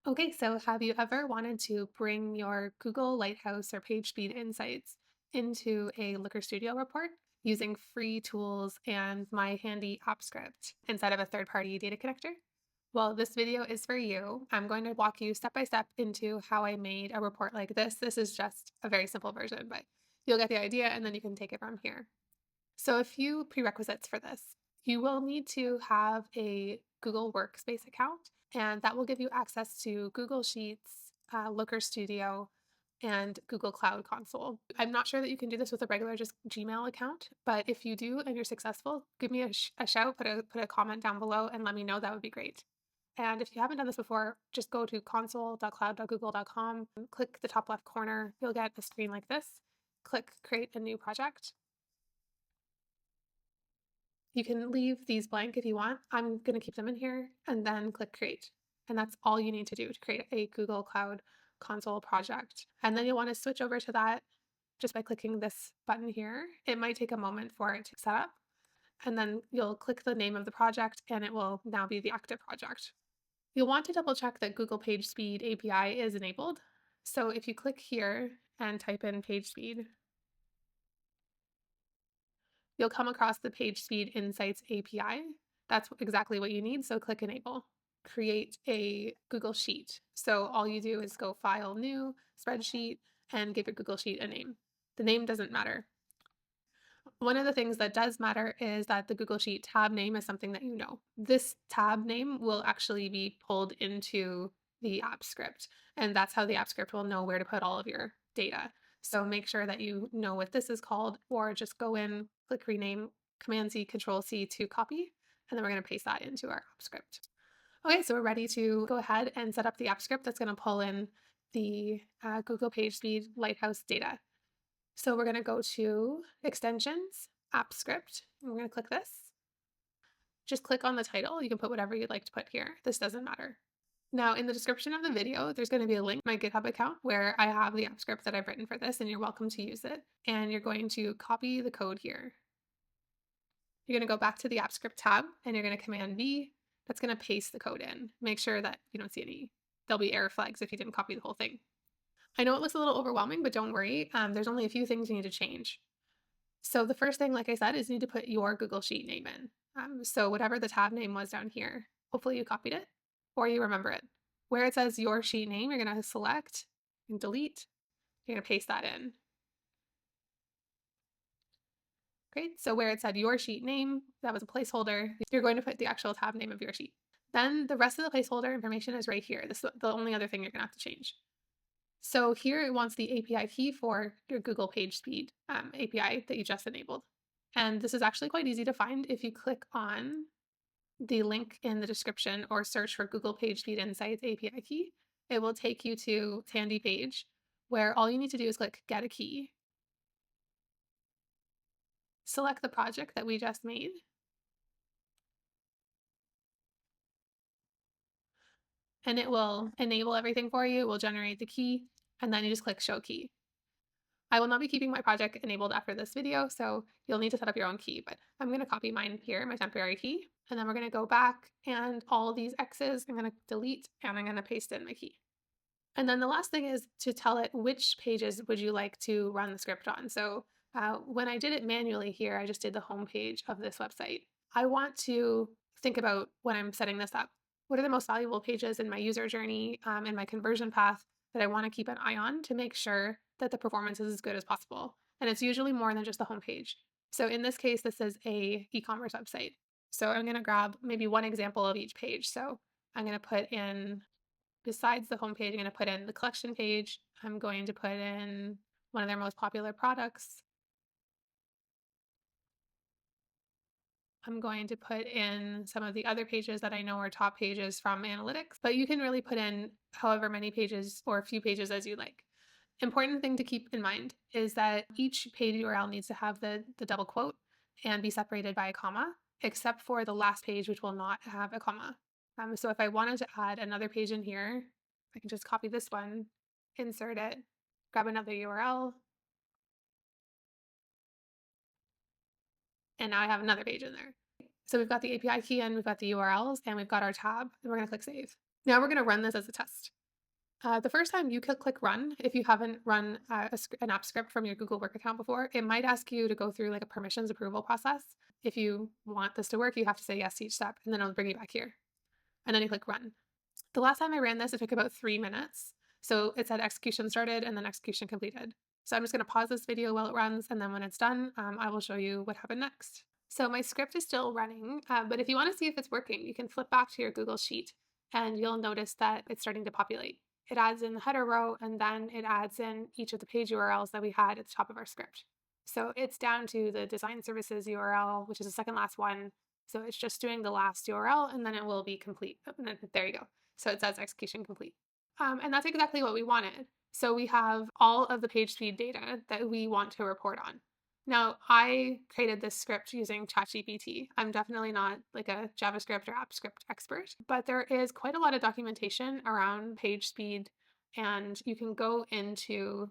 Okay, so have you ever wanted to bring your Google Lighthouse or PageSpeed insights into a Looker Studio report using free tools and my handy app script instead of a third-party data connector? Well, this video is for you. I'm going to walk you step by step into how I made a report like this. This is just a very simple version, but you'll get the idea and then you can take it from here. So, a few prerequisites for this. You will need to have a Google Workspace account, and that will give you access to Google Sheets, Looker Studio, and Google Cloud Console. I'm not sure that you can do this with a regular just Gmail account, but if you do and you're successful, give me a shout, put a comment down below, and let me know. That would be great. And if you haven't done this before, just go to console.cloud.google.com, click the top left corner. You'll get a screen like this. Click Create a New Project. You can leave these blank if you want. I'm going to keep them in here and then click create. And that's all you need to do to create a Google Cloud Console project. And then you'll want to switch over to that just by clicking this button here. It might take a moment for it to set up. And then you'll click the name of the project and it will now be the active project. You'll want to double check that Google PageSpeed API is enabled. So if you click here and type in PageSpeed, you'll come across the PageSpeed Insights API. That's exactly what you need, so click Enable. Create a Google Sheet. So all you do is go File, New, Spreadsheet, and give your Google Sheet a name. The name doesn't matter. One of the things that does matter is that the Google Sheet tab name is something that you know. This tab name will actually be pulled into the app script, and that's how the app script will know where to put all of your data. So make sure that you know what this is called, or just go in, click rename, Command C, Control C to copy, and then we're going to paste that into our app script. Okay, so we're ready to go ahead and set up the app script that's going to pull in the Google PageSpeed Lighthouse data. So we're going to go to Extensions, App Script, and we're going to click this. Just click on the title. You can put whatever you'd like to put here. This doesn't matter. Now, in the description of the video, there's going to be a link to my GitHub account where I have the app script that I've written for this, and you're welcome to use it. And you're going to copy the code here. You're going to go back to the app script tab, and you're going to Command V. That's going to paste the code in. Make sure that you don't see any. There'll be error flags if you didn't copy the whole thing. I know it looks a little overwhelming, but don't worry. There's only a few things you need to change. So the first thing, like I said, is you need to put your Google Sheet name in. So whatever the tab name was down here, hopefully you copied it or you remember it. Where it says your sheet name, you're going to select and delete. You're going to paste that in. Great. So where it said your sheet name, that was a placeholder. You're going to put the actual tab name of your sheet. Then the rest of the placeholder information is right here. This is the only other thing you're going to have to change. So here it wants the API key for your Google PageSpeed API that you just enabled. And this is actually quite easy to find if you click on the link in the description or search for Google PageSpeed Insights API key. It will take you to Tandy page where all you need to do is click Get a Key. Select the project that we just made. And it will enable everything for you. It will generate the key, and then you just click Show Key. I will not be keeping my project enabled after this video, so you'll need to set up your own key, but I'm going to copy mine here, my temporary key, and then we're going to go back and all of these X's I'm going to delete and I'm going to paste in my key. And then the last thing is to tell it which pages would you like to run the script on. So when I did it manually here, I just did the home page of this website. I want to think about when I'm setting this up, what are the most valuable pages in my user journey and my conversion path that I want to keep an eye on to make sure that the performance is as good as possible. And it's usually more than just the home page. So in this case, this is a e-commerce website. So I'm going to grab maybe one example of each page. So I'm going to put in, besides the home page, I'm going to put in the collection page. I'm going to put in one of their most popular products. I'm going to put in some of the other pages that I know are top pages from analytics, but you can really put in however many pages or a few pages as you like. Important thing to keep in mind is that each page URL needs to have the double quote and be separated by a comma, except for the last page, which will not have a comma. So if I wanted to add another page in here, I can just copy this one, insert it, grab another URL, and now I have another page in there. So we've got the API key and we've got the URLs and we've got our tab, and we're going to click Save. Now we're going to run this as a test. The first time you could click run, if you haven't run an app script from your Google Work account before, it might ask you to go through like a permissions approval process. If you want this to work, you have to say yes to each step, and then it'll bring you back here. And then you click run. The last time I ran this, it took about 3 minutes. So it said execution started and then execution completed. So I'm just going to pause this video while it runs, and then when it's done, I will show you what happened next. So my script is still running, but if you want to see if it's working, you can flip back to your Google Sheet and you'll notice that it's starting to populate. It adds in the header row, and then it adds in each of the page URLs that we had at the top of our script. So it's down to the design services URL, which is the second last one. So it's just doing the last URL, and then it will be complete. And then there you go. So it says execution complete. And that's exactly what we wanted. So we have all of the page speed data that we want to report on. Now, I created this script using ChatGPT. I'm definitely not like a JavaScript or AppScript expert, but there is quite a lot of documentation around page speed, and you can go into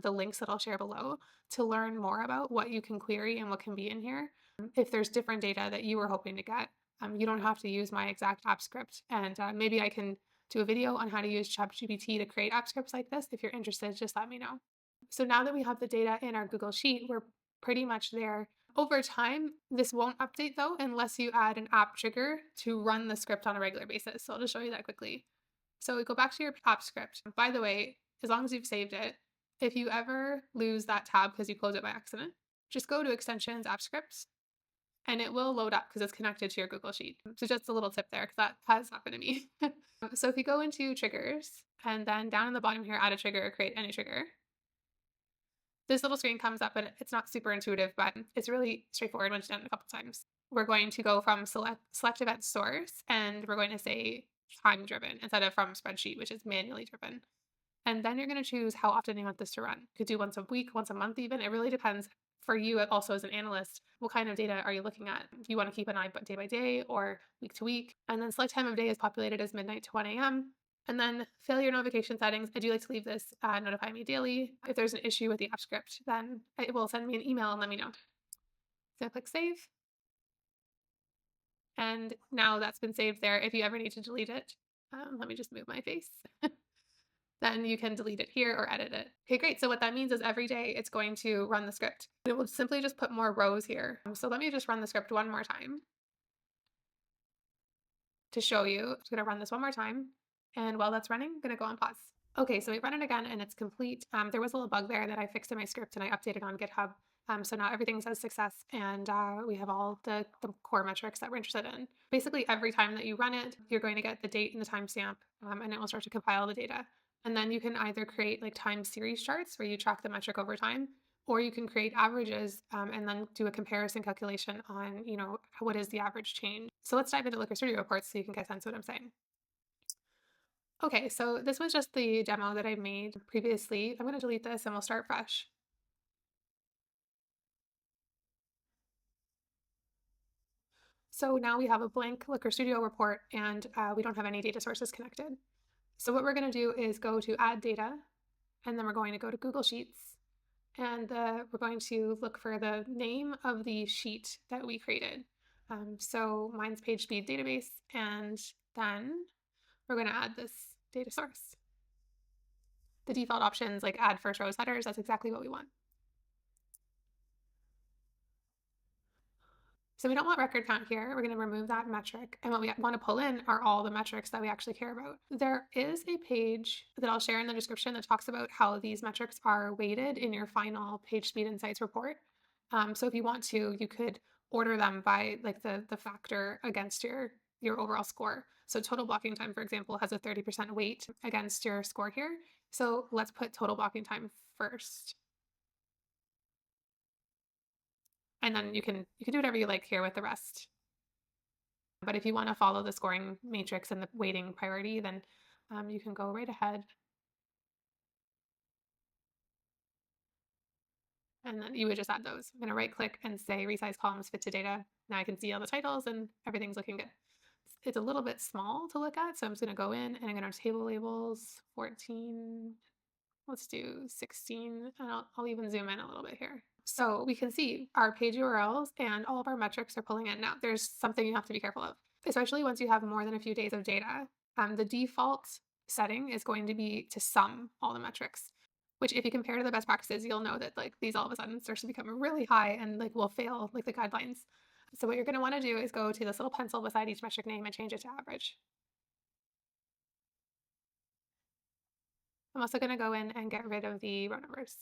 the links that I'll share below to learn more about what you can query and what can be in here. If there's different data that you were hoping to get, you don't have to use my exact app script, and maybe I can do a video on how to use ChatGPT to create app scripts like this. If you're interested, just let me know. So now that we have the data in our Google Sheet, we're pretty much there. Over time, this won't update though, unless you add an app trigger to run the script on a regular basis. So I'll just show you that quickly. So we go back to your app script. By the way, as long as you've saved it, if you ever lose that tab because you close it by accident, just go to extensions, app scripts, and it will load up because it's connected to your Google Sheet. So just a little tip there, because that has happened to me. So if you go into triggers, and then down in the bottom here, add a trigger or create any trigger, this little screen comes up, and it's not super intuitive, but it's really straightforward once you've done it a couple times. We're going to go from select event source, and we're going to say time driven instead of from spreadsheet, which is manually driven. And then you're going to choose how often you want this to run. You could do once a week, once a month even. It really depends for you also as an analyst. What kind of data are you looking at? Do you want to keep an eye day by day or week to week? And then select time of day is populated as midnight to 1 a.m. And then failure notification settings. I do like to leave this notify me daily. If there's an issue with the app script, then it will send me an email and let me know. So click save. And now that's been saved there. If you ever need to delete it, let me just move my face. Then you can delete it here or edit it. Okay, great. So what that means is every day it's going to run the script. It will simply just put more rows here. So let me just run the script one more time to show you. I'm just going to run this one more time. And while that's running, I'm going to go on pause. Okay, so we run it again and it's complete. There was a little bug there that I fixed in my script and I updated on GitHub. So now everything says success, and we have all the core metrics that we're interested in. Basically, every time that you run it, you're going to get the date and the timestamp, and it will start to compile the data. And then you can either create like time series charts where you track the metric over time, or you can create averages and then do a comparison calculation on, what is the average change. So let's dive into Looker Studio reports so you can get a sense of what I'm saying. Okay, so this was just the demo that I made previously. I'm going to delete this and we'll start fresh. So now we have a blank Looker Studio report, and we don't have any data sources connected. So what we're going to do is go to add data, and then we're going to go to Google Sheets, and we're going to look for the name of the sheet that we created. So mine's PageSpeed database, and then we're going to add this data source. The default options like add first rows headers, that's exactly what we want. So we don't want record count here. We're going to remove that metric. And what we want to pull in are all the metrics that we actually care about. There is a page that I'll share in the description that talks about how these metrics are weighted in your final PageSpeed Insights report. So if you want to, you could order them by like the factor against your overall score. So total blocking time, for example, has a 30% weight against your score here. So let's put total blocking time first. And then you can do whatever you like here with the rest. But if you want to follow the scoring matrix and the weighting priority, then you can go right ahead. And then you would just add those. I'm going to right click and say resize columns fit to data. Now I can see all the titles and everything's looking good. It's a little bit small to look at, so I'm just going to go in and I'm going to table labels 14. Let's do 16, and I'll even zoom in a little bit here. So we can see our page URLs and all of our metrics are pulling in. Now, there's something you have to be careful of, especially once you have more than a few days of data. The default setting is going to be to sum all the metrics, which if you compare to the best practices, you'll know that like these all of a sudden starts to become really high and like will fail like the guidelines. So what you're going to want to do is go to this little pencil beside each metric name and change it to average. I'm also going to go in and get rid of the row numbers.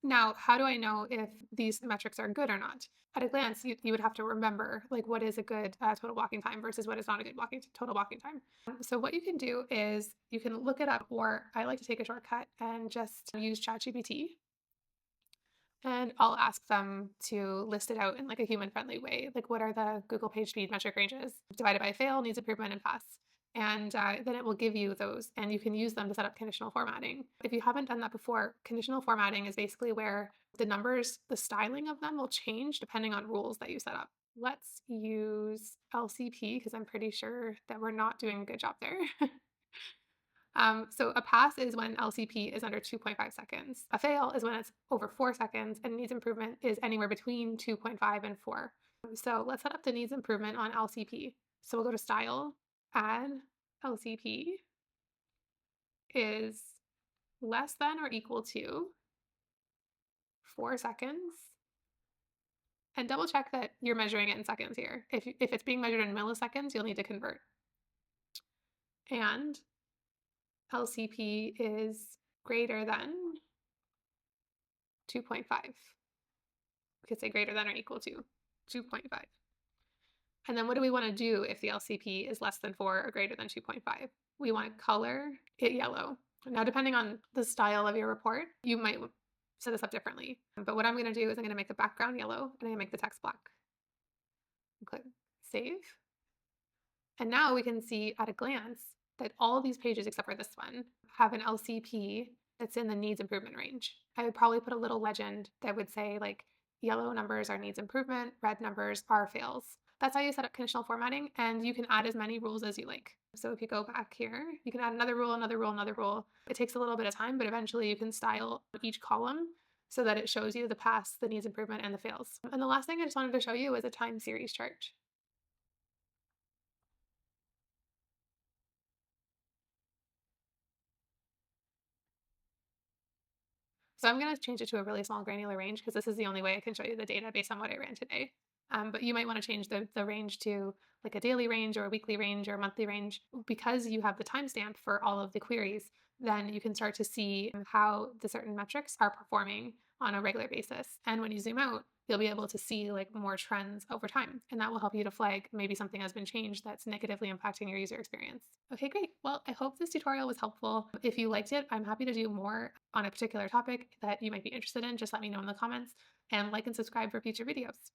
Now, how do I know if these metrics are good or not? At a glance, you would have to remember like what is a good total walking time versus what is not a good total walking time. So what you can do is you can look it up, or I like to take a shortcut and just use ChatGPT. And I'll ask them to list it out in like a human friendly way. Like, what are the Google PageSpeed metric ranges divided by fail, needs improvement, and pass? And then it will give you those, and you can use them to set up conditional formatting. If you haven't done that before, conditional formatting is basically where the numbers, the styling of them will change depending on rules that you set up. Let's use LCP because I'm pretty sure that we're not doing a good job there. So a pass is when LCP is under 2.5 seconds. A fail is when it's over 4 seconds, and needs improvement is anywhere between 2.5 and 4. So let's set up the needs improvement on LCP. So we'll go to Style, Add LCP is less than or equal to 4 seconds. And double check that you're measuring it in seconds here. If it's being measured in milliseconds, you'll need to convert. And LCP is greater than 2.5. We could say greater than or equal to 2.5. And then what do we want to do if the LCP is less than 4 or greater than 2.5? We want to color it yellow. Now, depending on the style of your report, you might set this up differently. But what I'm going to do is I'm going to make the background yellow and I'm going to make the text black. Click Save. And now we can see at a glance that all these pages, except for this one, have an LCP that's in the needs improvement range. I would probably put a little legend that would say like yellow numbers are needs improvement, red numbers are fails. That's how you set up conditional formatting, and you can add as many rules as you like. So if you go back here, you can add another rule, another rule, another rule. It takes a little bit of time, but eventually you can style each column so that it shows you the pass, the needs improvement, and the fails. And the last thing I just wanted to show you is a time series chart. So I'm going to change it to a really small granular range because this is the only way I can show you the data based on what I ran today. But you might want to change the range to like a daily range or a weekly range or a monthly range. Because you have the timestamp for all of the queries, then you can start to see how the certain metrics are performing on a regular basis. And when you zoom out, you'll be able to see like more trends over time. And that will help you to flag maybe something has been changed that's negatively impacting your user experience. Okay, great. Well, I hope this tutorial was helpful. If you liked it, I'm happy to do more on a particular topic that you might be interested in. Just let me know in the comments, and like and subscribe for future videos.